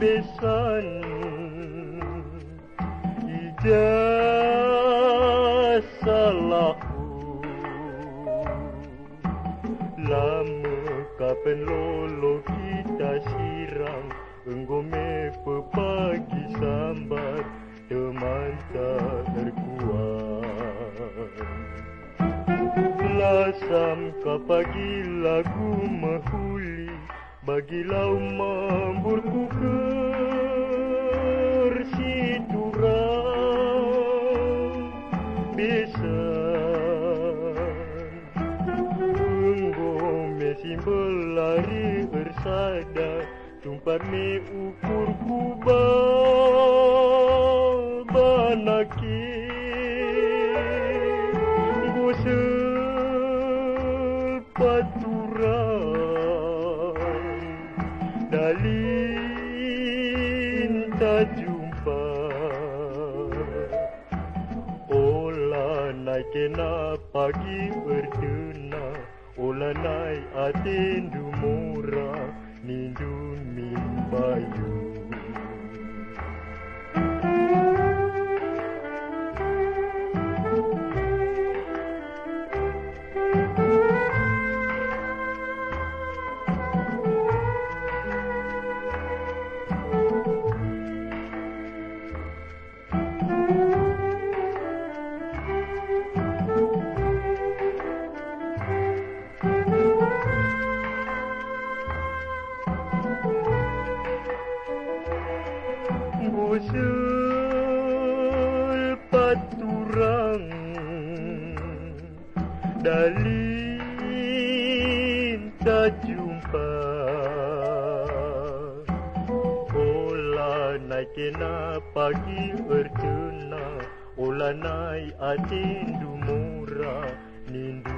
besan ijazahku lama kapan lolo kita sirang enggome pepagi sambar teman tak terkuat lasam kapagi lagu mahuli bagilau mamburku kersiturang besan enggome simbol lari bersada tumpar me ukur kubal banaki gusel paturan dalin tak jumpa olah naik kena pagi berdena olah naik atendu murah nindun mimbayu gusel paturang dalin tak jumpa olah naik kena pagi bercena olah naik atendu murah nindu